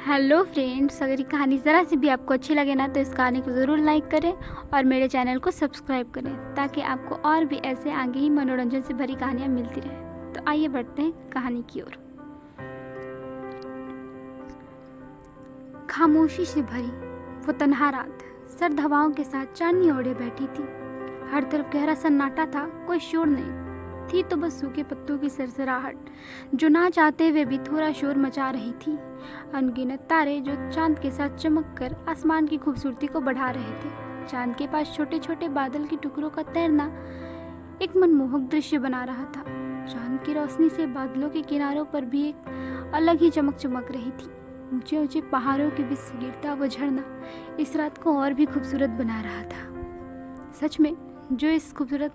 Hello friends, अगर ये कहानी ज़रा सी भी आपको अच्छी लगे ना तो इस कहानी को ज़रूर लाइक करें और मेरे चैनल को सब्सक्राइब करें ताकि आपको और भी ऐसे आगे ही मनोरंजन से भरी कहानियाँ मिलती रहें। तो आइए बढ़ते हैं कहानी की ओर। खामोशी से भरी वो तन्हा रात सर्द हवाओं के साथ चांदनी ओढ़े बैठी थी। हर तरफ गहरा सन्नाटा था, कोई शोर नहीं थी, तो बस सूखे पत्तों की सरसराहट जो ना चाहते हुए भी थोड़ा शोर मचा रही थी। अनगिनत तारे जो चांद के साथ चमक कर आसमान की खूबसूरती को बढ़ा रहे थे। चांद के पास छोटे छोटे बादल के टुकड़ों का तैरना एक मनमोहक दृश्य बना रहा था। चांद की रोशनी से बादलों के किनारों पर भी एक अलग ही चमक चमक रही थी। ऊंचे ऊंचे पहाड़ों के बीच से गिरता वो झरना इस रात को और भी खूबसूरत बना रहा था। सच में जो इस खूबसूरत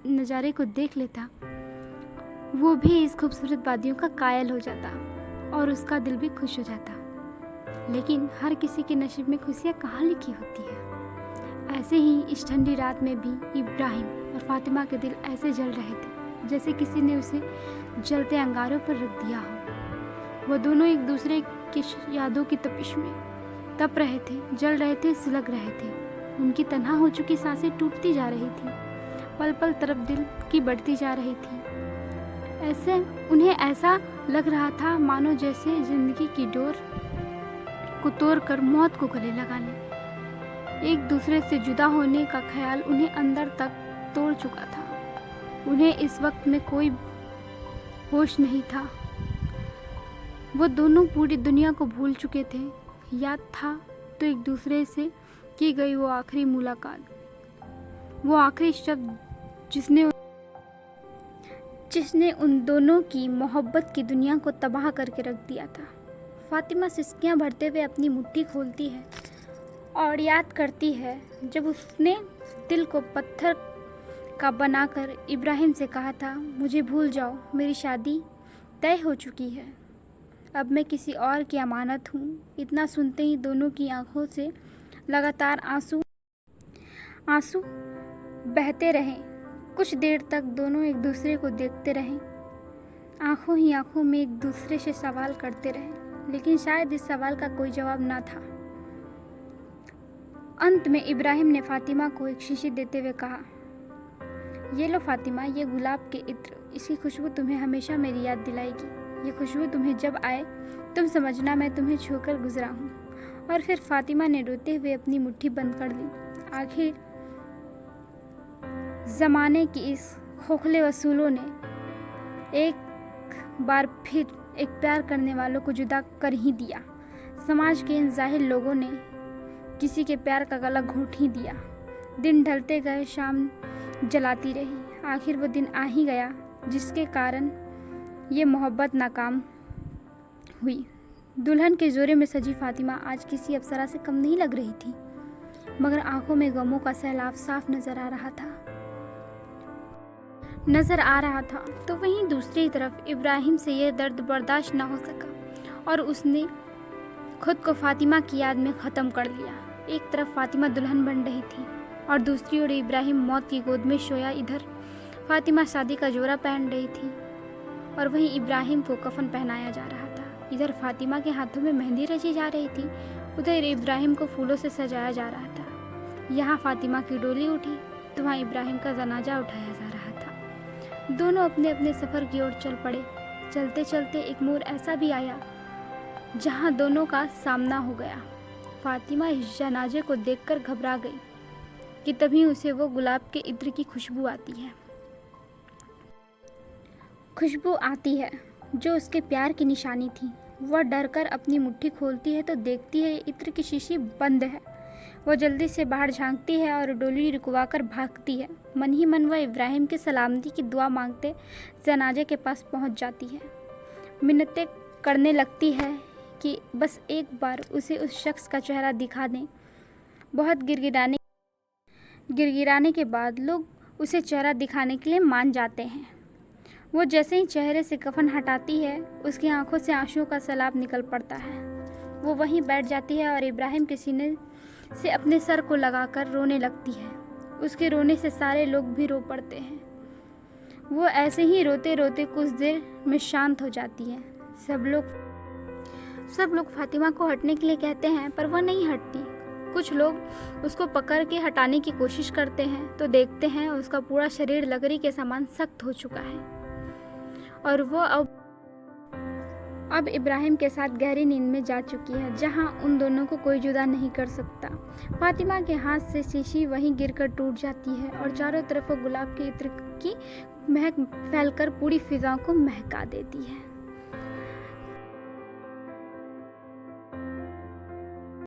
नज़ारे को देख लेता वो भी इस खूबसूरत वादियों का कायल हो जाता और उसका दिल भी खुश हो जाता। लेकिन हर किसी के नसीब में खुशियाँ कहाँ लिखी होती है। ऐसे ही इस ठंडी रात में भी इब्राहिम और फातिमा के दिल ऐसे जल रहे थे जैसे किसी ने उसे जलते अंगारों पर रख दिया हो। वो दोनों एक दूसरे की यादों की तपिश में तप रहे थे, जल रहे थे, सुलग रहे थे। उनकी तन्हा हो चुकी सांसें टूटती जा रही थी, पल पल तरफ दिल की बढ़ती जा रही थी। उन्हें ऐसा लग रहा था मानो जैसे जिंदगी की डोर को तोड़कर मौत को गले लगा ले। एक दूसरे से जुदा होने का ख्याल उन्हें अंदर तक तोड़ चुका था। उन्हें इस वक्त में कोई होश नहीं था। वो दोनों पूरी दुनिया को भूल चुके थे। याद था तो एक दूसरे से की गई वो आखिरी मुलाकात, वो आखिरी शब्द जिसने उन दोनों की मोहब्बत की दुनिया को तबाह करके रख दिया था। फातिमा सिसकियां भरते हुए अपनी मुट्ठी खोलती है और याद करती है जब उसने दिल को पत्थर का बनाकर इब्राहिम से कहा था, मुझे भूल जाओ, मेरी शादी तय हो चुकी है, अब मैं किसी और की अमानत हूँ। इतना सुनते ही दोनों की आंखों से लगातार आंसू बहते रहे। कुछ देर तक दोनों एक दूसरे को देखते रहे, आंखों ही आंखों में एक दूसरे से सवाल करते रहे, लेकिन शायद इस सवाल का कोई जवाब ना था। अंत में इब्राहिम ने फातिमा को एक शीशी देते हुए कहा, ये लो फातिमा, ये गुलाब के इत्र, इसकी खुशबू तुम्हें हमेशा मेरी याद दिलाएगी। ये खुशबू तुम्हें जब आए तुम समझना मैं तुम्हें छूकर गुजरा हूँ। और फिर फातिमा ने रोते हुए अपनी मुट्ठी बंद कर ली। आखिर ज़माने की इस खोखले वसूलों ने एक बार फिर एक प्यार करने वालों को जुदा कर ही दिया। समाज के इन जाहिल लोगों ने किसी के प्यार का गला घोंट ही दिया। दिन ढलते गए, शाम जलाती रही। आखिर वो दिन आ ही गया जिसके कारण ये मोहब्बत नाकाम हुई। दुल्हन के जोरे में सजी फातिमा आज किसी अप्सरा से कम नहीं लग रही थी, मगर आंखों में गमों का सैलाब साफ नजर आ रहा था। तो वहीं दूसरी तरफ इब्राहिम से यह दर्द बर्दाश्त न हो सका और उसने खुद को फातिमा की याद में ख़त्म कर लिया। एक तरफ फातिमा दुल्हन बन रही थी और दूसरी ओर इब्राहिम मौत की गोद में सोया। इधर फातिमा शादी का जोड़ा पहन रही थी और वहीं इब्राहिम को कफन पहनाया जा रहा था। इधर फातिमा के हाथों में मेहंदी रची जा रही थी, उधर इब्राहिम को फूलों से सजाया जा रहा था। यहाँ फातिमा की डोली उठी तो वहाँ इब्राहिम का जनाजा उठाया जा रहा था। दोनों अपने अपने सफ़र की ओर चल पड़े। चलते चलते एक मोड़ ऐसा भी आया जहाँ दोनों का सामना हो गया। फातिमा इस जनाजे को देखकर घबरा गई कि तभी उसे वो गुलाब के इत्र की खुशबू आती है जो उसके प्यार की निशानी थी। वह डर कर अपनी मुट्ठी खोलती है तो देखती है इत्र की शीशी बंद है। वह जल्दी से बाहर झांकती है और डोली रुकवाकर भागती है। मन ही मन वह इब्राहिम की सलामती की दुआ मांगते जनाजे के पास पहुंच जाती है। मिन्नतें करने लगती है कि बस एक बार उसे उस शख्स का चेहरा दिखा दें। बहुत गिड़गिड़ाने के बाद लोग उसे चेहरा दिखाने के लिए मान जाते हैं। वो जैसे ही चेहरे से कफन हटाती है, उसकी आंखों से आंसुओं का सैलाब निकल पड़ता है। वो वहीं बैठ जाती है और इब्राहिम के सीने से अपने सर को लगाकर रोने लगती है। उसके रोने से सारे लोग भी रो पड़ते हैं। वो ऐसे ही रोते रोते कुछ देर में शांत हो जाती है। सब लोग सब लोग फातिमा को हटने के लिए कहते हैं पर वह नहीं हटती। कुछ लोग उसको पकड़ के हटाने की कोशिश करते हैं तो देखते हैं उसका पूरा शरीर लकड़ी के समान सख्त हो चुका है और वो अब इब्राहिम के साथ गहरी नींद में जा चुकी है, जहां उन दोनों को कोई जुदा नहीं कर सकता। फातिमा के हाथ से शीशी वहीं गिरकर टूट जाती है और चारों तरफ वो गुलाब के इत्र की महक फैलकर पूरी फिजा को महका देती है।